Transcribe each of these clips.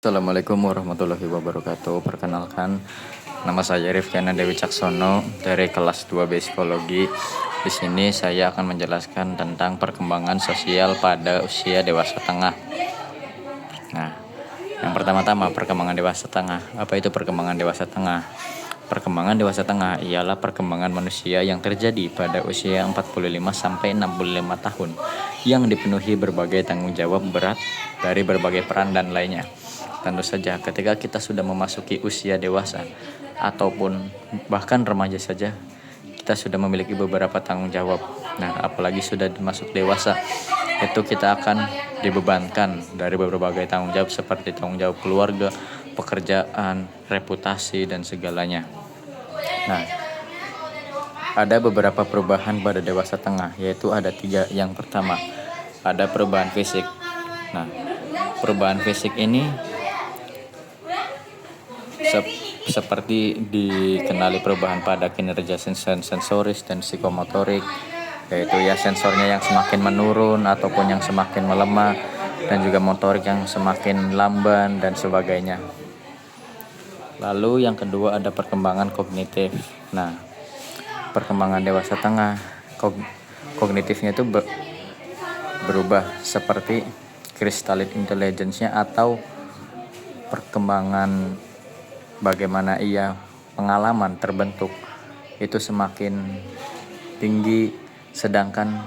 Assalamualaikum warahmatullahi wabarakatuh. Perkenalkan, nama saya Rifkiana Dewi Caksono dari kelas 2B Psikologi. Di sini saya akan menjelaskan tentang perkembangan sosial pada usia dewasa tengah. Nah, yang pertama-tama perkembangan dewasa tengah. Apa itu perkembangan dewasa tengah? Perkembangan dewasa tengah ialah perkembangan manusia yang terjadi pada usia 45 sampai 65 tahun yang dipenuhi berbagai tanggung jawab berat dari berbagai peran dan lainnya. Tentu saja ketika kita sudah memasuki usia dewasa ataupun bahkan remaja saja, kita sudah memiliki beberapa tanggung jawab. Nah, apalagi sudah masuk dewasa, itu kita akan dibebankan dari berbagai tanggung jawab seperti tanggung jawab keluarga, pekerjaan, reputasi, dan segalanya. Nah, ada beberapa perubahan pada dewasa tengah, yaitu ada 3. Yang pertama, ada perubahan fisik. Nah, perubahan fisik ini seperti dikenali perubahan pada kinerja sensoris dan psikomotorik, yaitu sensornya yang semakin menurun ataupun yang semakin melemah, dan juga motorik yang semakin lamban dan sebagainya. Lalu yang kedua ada perkembangan kognitif. Nah, perkembangan dewasa tengah kognitifnya itu berubah seperti crystalline intelligence-nya atau perkembangan bagaimana pengalaman terbentuk itu semakin tinggi, sedangkan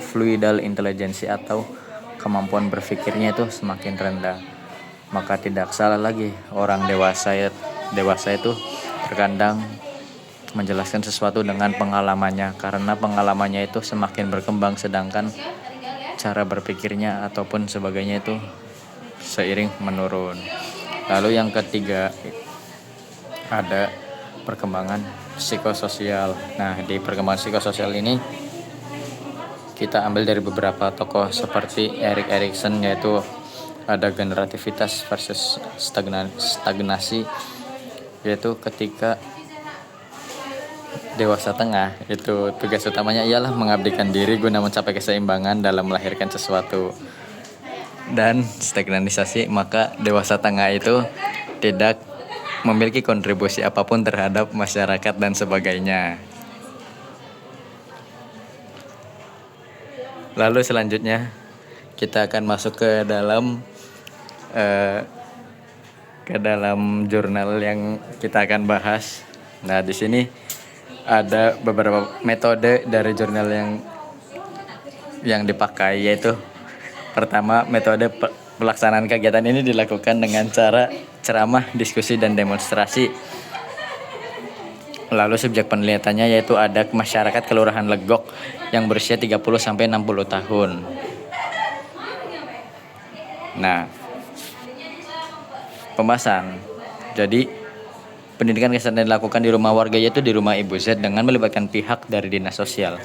fluidal intelligence atau kemampuan berpikirnya itu semakin rendah. Maka tidak salah lagi orang dewasa itu terkadang menjelaskan sesuatu dengan pengalamannya, karena pengalamannya itu semakin berkembang, sedangkan cara berpikirnya ataupun sebagainya itu seiring menurun. Lalu yang ketiga ada perkembangan psikososial. Nah, di perkembangan psikososial ini kita ambil dari beberapa tokoh seperti Erik Erikson, yaitu ada generativitas versus stagnasi, yaitu ketika dewasa tengah itu tugas utamanya ialah mengabdikan diri guna mencapai keseimbangan dalam melahirkan sesuatu. Dan stagnanisasi, maka dewasa tengah itu tidak memiliki kontribusi apapun terhadap masyarakat dan sebagainya. Lalu selanjutnya kita akan masuk ke dalam jurnal yang kita akan bahas. Nah, di sini ada beberapa metode dari jurnal yang dipakai, yaitu pertama, metode pelaksanaan kegiatan ini dilakukan dengan cara ceramah, diskusi, dan demonstrasi. Lalu subjek penelitiannya yaitu ada masyarakat Kelurahan Legok yang berusia 30 sampai 60 tahun. Nah, pembahasan. Jadi, pendidikan kesehatan dilakukan di rumah warga, yaitu di rumah Ibu Z dengan melibatkan pihak dari dinas sosial.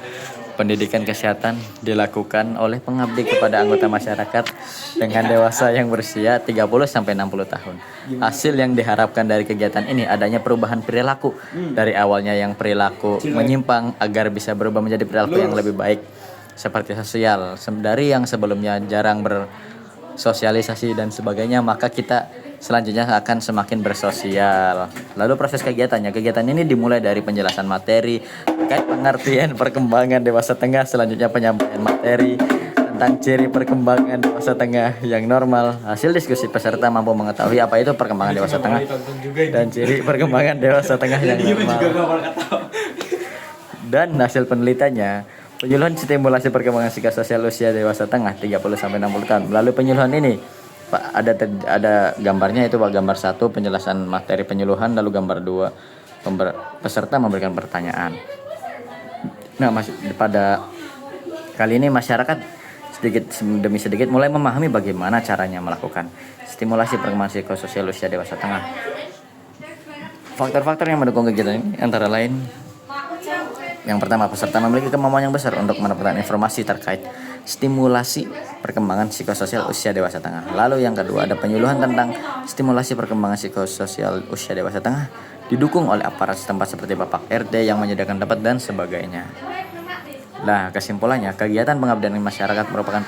Pendidikan kesehatan dilakukan oleh pengabdi kepada anggota masyarakat dengan dewasa yang berusia 30 sampai 60 tahun. Hasil yang diharapkan dari kegiatan ini adanya perubahan perilaku dari awalnya yang perilaku menyimpang agar bisa berubah menjadi perilaku yang lebih baik seperti sosial. Dari yang sebelumnya jarang bersosialisasi dan sebagainya, maka kita selanjutnya akan semakin bersosial. Lalu proses kegiatannya. Kegiatan ini dimulai dari penjelasan materi terkait pengertian perkembangan dewasa tengah, selanjutnya penyampaian materi tentang ciri perkembangan dewasa tengah yang normal. Hasil diskusi peserta mampu mengetahui apa itu perkembangan dewasa tengah dan ciri perkembangan dewasa tengah yang normal. Dan hasil penelitiannya, penyuluhan stimulasi perkembangan psikososial usia dewasa tengah 30 sampai 60 tahun. Melalui penyuluhan ini ada gambarnya, itu gambar 1 penjelasan materi penyuluhan, lalu gambar 2 peserta memberikan pertanyaan. Nah, pada kali ini masyarakat sedikit demi sedikit mulai memahami bagaimana caranya melakukan stimulasi perkembangan psikososial usia dewasa tengah. Faktor-faktor yang mendukung kegiatan ini antara lain, yang pertama, peserta memiliki kemampuan yang besar untuk mendapatkan informasi terkait stimulasi perkembangan psikososial usia dewasa tengah. Lalu yang kedua, ada penyuluhan tentang stimulasi perkembangan psikososial usia dewasa tengah didukung oleh aparat setempat seperti Bapak RT yang menyediakan tempat dan sebagainya. Nah, kesimpulannya, kegiatan pengabdian masyarakat merupakan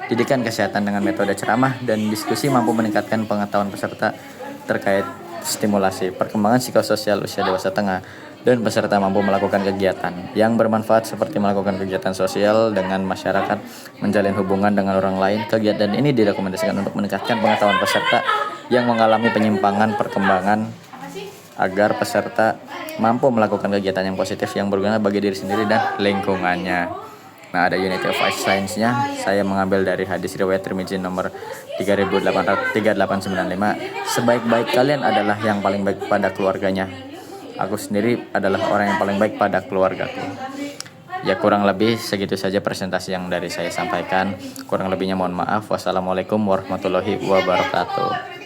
Didikan kesehatan dengan metode ceramah dan diskusi mampu meningkatkan pengetahuan peserta terkait stimulasi perkembangan psikososial usia dewasa tengah, dan peserta mampu melakukan kegiatan yang bermanfaat seperti melakukan kegiatan sosial dengan masyarakat, menjalin hubungan dengan orang lain. Kegiatan ini direkomendasikan untuk meningkatkan pengetahuan peserta yang mengalami penyimpangan perkembangan agar peserta mampu melakukan kegiatan yang positif yang berguna bagi diri sendiri dan lingkungannya. Nah, ada Unity of Science-nya. Saya mengambil dari hadis riwayat Tirmizi nomor 3895. Sebaik-baik kalian adalah yang paling baik pada keluarganya. Aku sendiri adalah orang yang paling baik pada keluargaku. Ya, kurang lebih segitu saja presentasi yang dari saya sampaikan. Kurang lebihnya mohon maaf. Wassalamualaikum warahmatullahi wabarakatuh.